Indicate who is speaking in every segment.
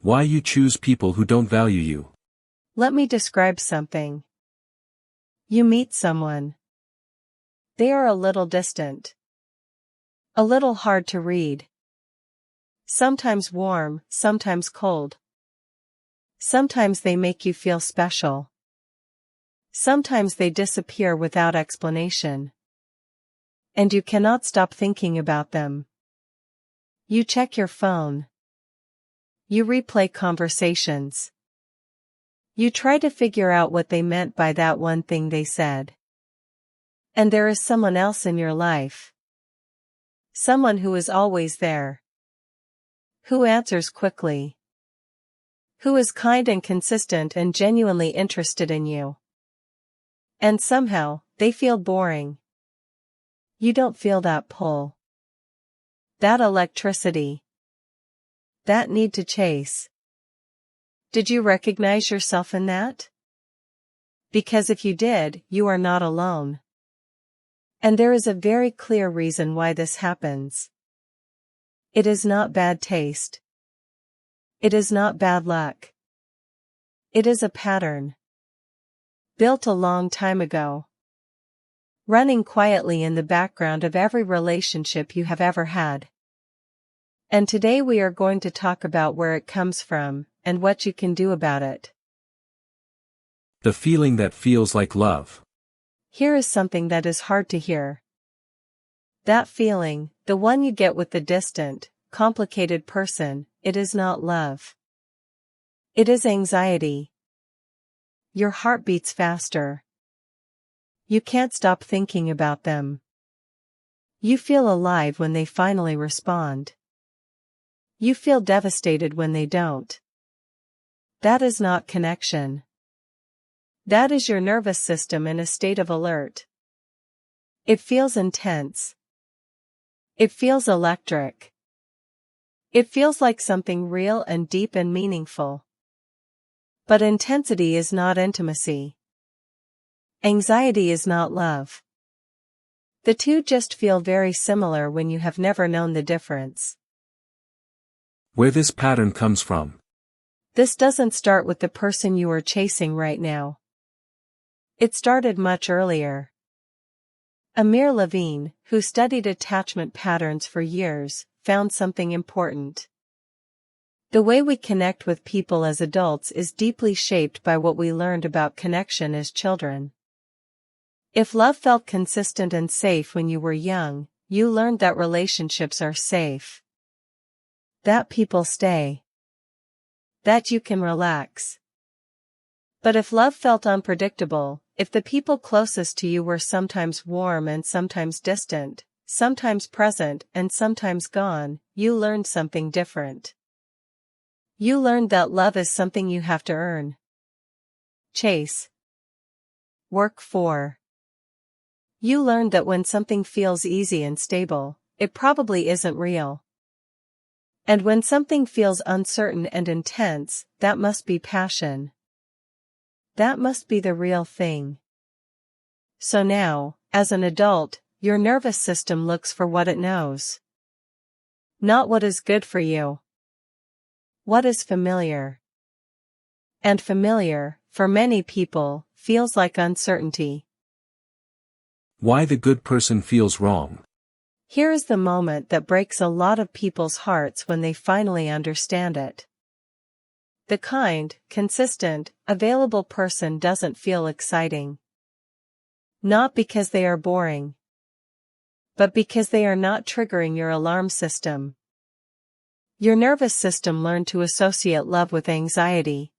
Speaker 1: Why you choose people who don't value you.
Speaker 2: Let me describe something. You meet someone. They are a little distant. A little hard to read. Sometimes warm, sometimes cold. Sometimes they make you feel special. Sometimes they disappear without explanation. And you cannot stop thinking about them. You check your phone. You replay conversations. You try to figure out what they meant by that one thing they said. And there is someone else in your life. Someone who is always there. Who answers quickly. Who is kind and consistent and genuinely interested in you. And somehow, they feel boring. You don't feel that pull. That electricity. That need to chase. Did you recognize yourself in that? Because if you did, you are not alone. And there is a very clear reason why this happens. It is not bad taste. It is not bad luck. It is a pattern. Built a long time ago. Running quietly in the background of every relationship you have ever had. And today we are going to talk about where it comes from, and what you can do about it.
Speaker 1: The feeling that feels like love.
Speaker 2: Here is something that is hard to hear. That feeling, the one you get with the distant, complicated person, it is not love. It is anxiety. Your heart beats faster. You can't stop thinking about them. You feel alive when they finally respond. You feel devastated when they don't. That is not connection. That is your nervous system in a state of alert. It feels intense. It feels electric. It feels like something real and deep and meaningful. But intensity is not intimacy. Anxiety is not love. The two just feel very similar when you have never known the difference.
Speaker 1: Where this pattern comes from.
Speaker 2: This doesn't start with the person you are chasing right now. It started much earlier. Amir Levine, who studied attachment patterns for years, found something important. The way we connect with people as adults is deeply shaped by what we learned about connection as children. If love felt consistent and safe when you were young, you learned that relationships are safe. That people stay. That you can relax. But if love felt unpredictable, if the people closest to you were sometimes warm and sometimes distant, sometimes present and sometimes gone, you learned something different. You learned that love is something you have to earn. Chase. Work for. You learned that when something feels easy and stable, it probably isn't real. And when something feels uncertain and intense, that must be passion. That must be the real thing. So now, as an adult, your nervous system looks for what it knows. Not what is good for you. What is familiar. And familiar, for many people, feels like uncertainty.
Speaker 1: Why the good person feels wrong.
Speaker 2: Here is the moment that breaks a lot of people's hearts when they finally understand it. The kind, consistent, available person doesn't feel exciting. Not because they are boring. But because they are not triggering your alarm system. Your nervous system learned to associate love with anxiety.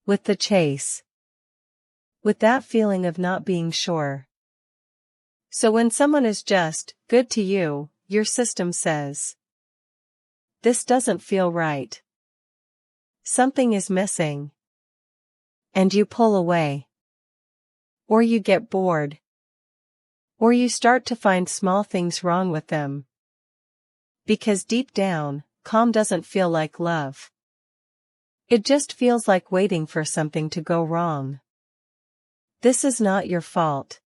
Speaker 2: With the chase. With that feeling of not being sure. So when someone is just good to you, your system says, this doesn't feel right. Something is missing. And you pull away. Or you get bored. Or you start to find small things wrong with them. Because deep down, calm doesn't feel like love. It just feels like waiting for something to go wrong. This is not your fault.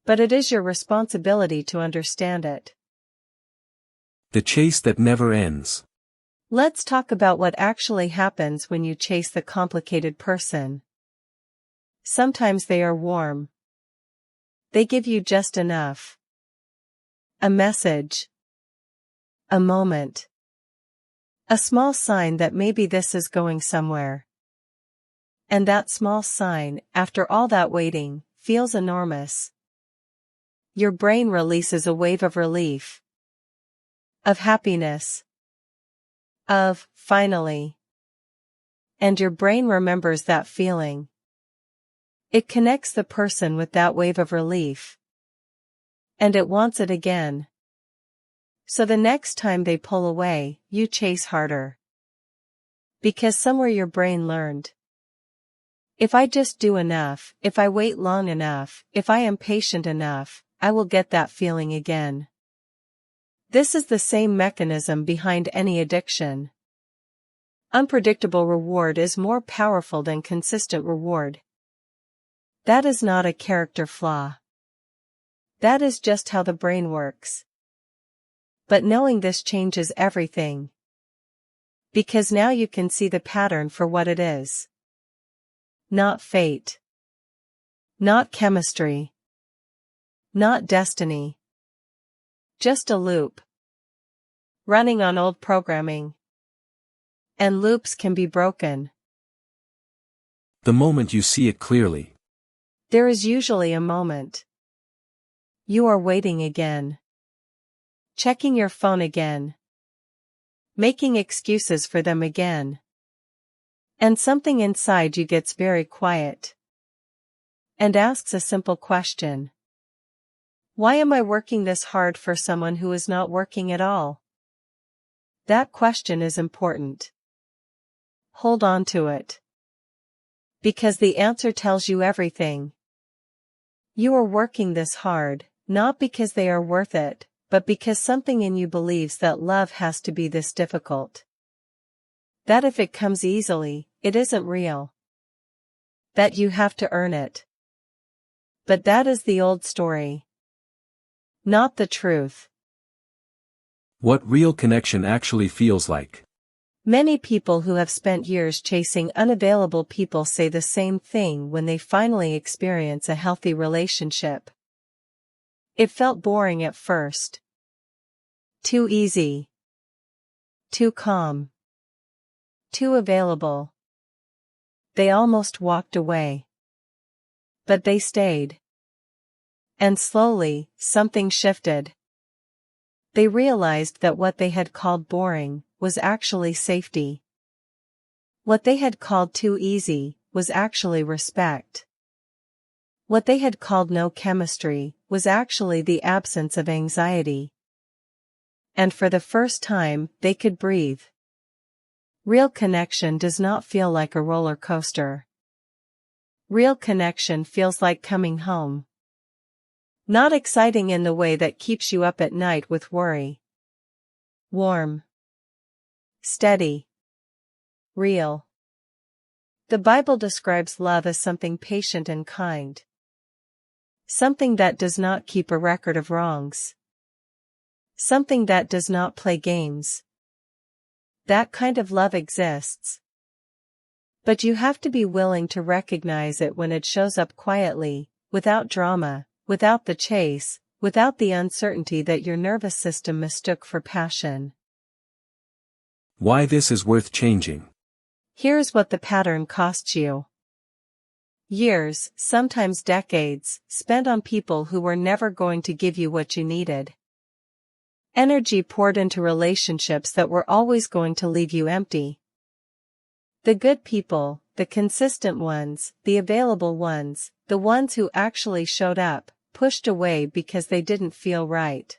Speaker 2: But it is your responsibility to understand it.
Speaker 1: The chase that never ends.
Speaker 2: Let's talk about what actually happens when you chase the complicated person. Sometimes they are warm. They give you just enough. A message. A moment. A small sign that maybe this is going somewhere. And that small sign, after all that waiting, feels enormous. Your brain releases a wave of relief. Of happiness. Of, finally. And your brain remembers that feeling. It connects the person with that wave of relief. And it wants it again. So the next time they pull away, you chase harder. Because somewhere your brain learned. If I just do enough, if I wait long enough, if I am patient enough, I will get that feeling again. This is the same mechanism behind any addiction. Unpredictable reward is more powerful than consistent reward. That is not a character flaw. That is just how the brain works. But knowing this changes everything. Because now you can see the pattern for what it is. Not fate. Not chemistry. Not destiny. Just a loop. Running on old programming. And loops can be broken.
Speaker 1: The moment you see it clearly.
Speaker 2: There is usually a moment. You are waiting again. Checking your phone again. Making excuses for them again. And something inside you gets very quiet. And asks a simple question. Why am I working this hard for someone who is not working at all? That question is important. Hold on to it. Because the answer tells you everything. You are working this hard, not because they are worth it, but because something in you believes that love has to be this difficult. That if it comes easily, it isn't real. That you have to earn it. But that is the old story. Not the truth.
Speaker 1: What real connection actually feels like.
Speaker 2: Many people who have spent years chasing unavailable people say the same thing when they finally experience a healthy relationship. It felt boring at first. Too easy. Too calm. Too available. They almost walked away. But they stayed. And slowly, something shifted. They realized that what they had called boring was actually safety. What they had called too easy was actually respect. What they had called no chemistry was actually the absence of anxiety. And for the first time, they could breathe. Real connection does not feel like a roller coaster. Real connection feels like coming home. Not exciting in the way that keeps you up at night with worry. Warm. Steady. Real. The Bible describes love as something patient and kind. Something that does not keep a record of wrongs. Something that does not play games. That kind of love exists. But you have to be willing to recognize it when it shows up quietly, without drama, without the chase, without the uncertainty that your nervous system mistook for passion.
Speaker 1: Why this is worth changing.
Speaker 2: Here's what the pattern costs you. Years, sometimes decades, spent on people who were never going to give you what you needed. Energy poured into relationships that were always going to leave you empty. The good people, the consistent ones, the available ones, the ones who actually showed up, pushed away because they didn't feel right.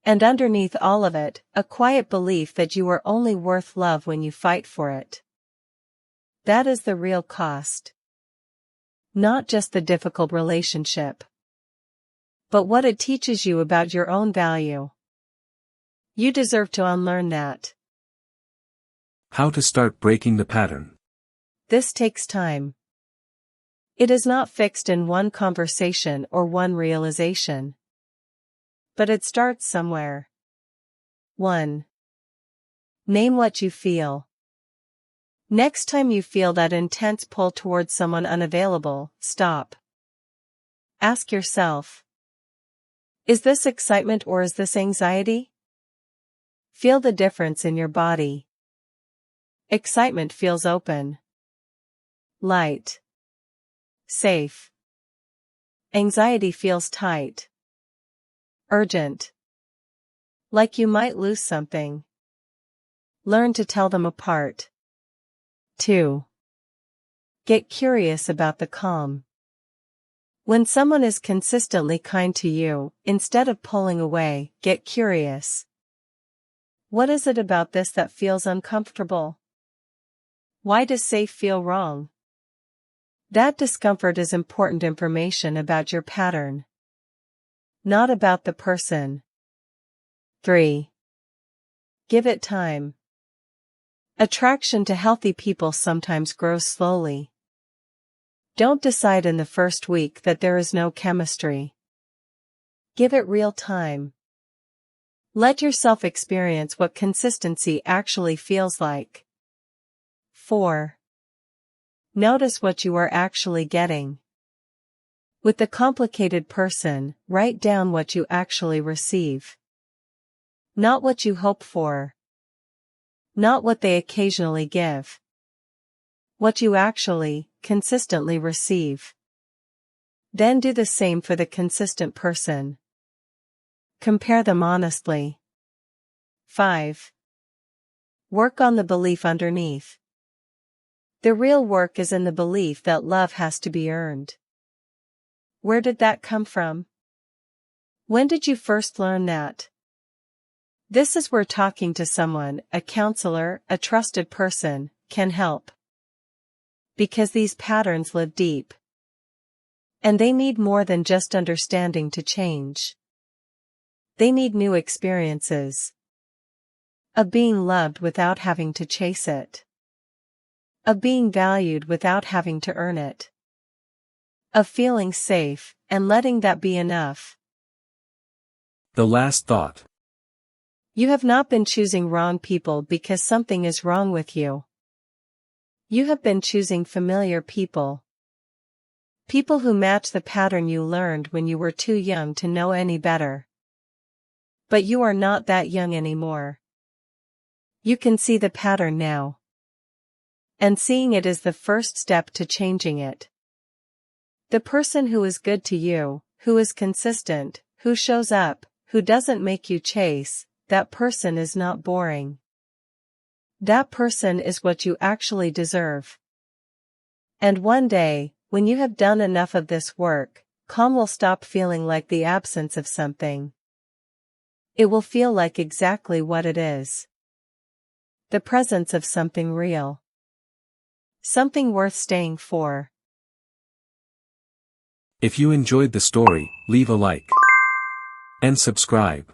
Speaker 2: And underneath all of it, a quiet belief that you are only worth love when you fight for it. That is the real cost. Not just the difficult relationship. But what it teaches you about your own value. You deserve to unlearn that.
Speaker 1: How to start breaking the pattern.
Speaker 2: This takes time. It is not fixed in one conversation or one realization. But it starts somewhere. 1. Name what you feel. Next time you feel that intense pull towards someone unavailable, stop. Ask yourself, is this excitement or is this anxiety? Feel the difference in your body. Excitement feels open, light, safe. Anxiety feels tight, urgent, like you might lose something. Learn to tell them apart. 2. Get curious about the calm. When someone is consistently kind to you, instead of pulling away, get curious. What is it about this that feels uncomfortable? Why does safe feel wrong? That discomfort is important information about your pattern, not about the person. 3. Give it time. Attraction to healthy people sometimes grows slowly. Don't decide in the first week that there is no chemistry. Give it real time. Let yourself experience what consistency actually feels like. 4. Notice what you are actually getting. With the complicated person, write down what you actually receive. Not what you hope for. Not what they occasionally give. What you actually, consistently receive. Then do the same for the consistent person. Compare them honestly. 5. Work on the belief underneath. The real work is in the belief that love has to be earned. Where did that come from? When did you first learn that? This is where talking to someone, a counselor, a trusted person, can help. Because these patterns live deep. And they need more than just understanding to change. They need new experiences. Of being loved without having to chase it. Of being valued without having to earn it. Of feeling safe, and letting that be enough.
Speaker 1: The last thought.
Speaker 2: You have not been choosing wrong people because something is wrong with you. You have been choosing familiar people. People who match the pattern you learned when you were too young to know any better. But you are not that young anymore. You can see the pattern now. And seeing it is the first step to changing it. The person who is good to you, who is consistent, who shows up, who doesn't make you chase, that person is not boring. That person is what you actually deserve. And one day, when you have done enough of this work, calm will stop feeling like the absence of something. It will feel like exactly what it is. The presence of something real. Something worth staying for.
Speaker 1: If you enjoyed the story, leave a like and subscribe.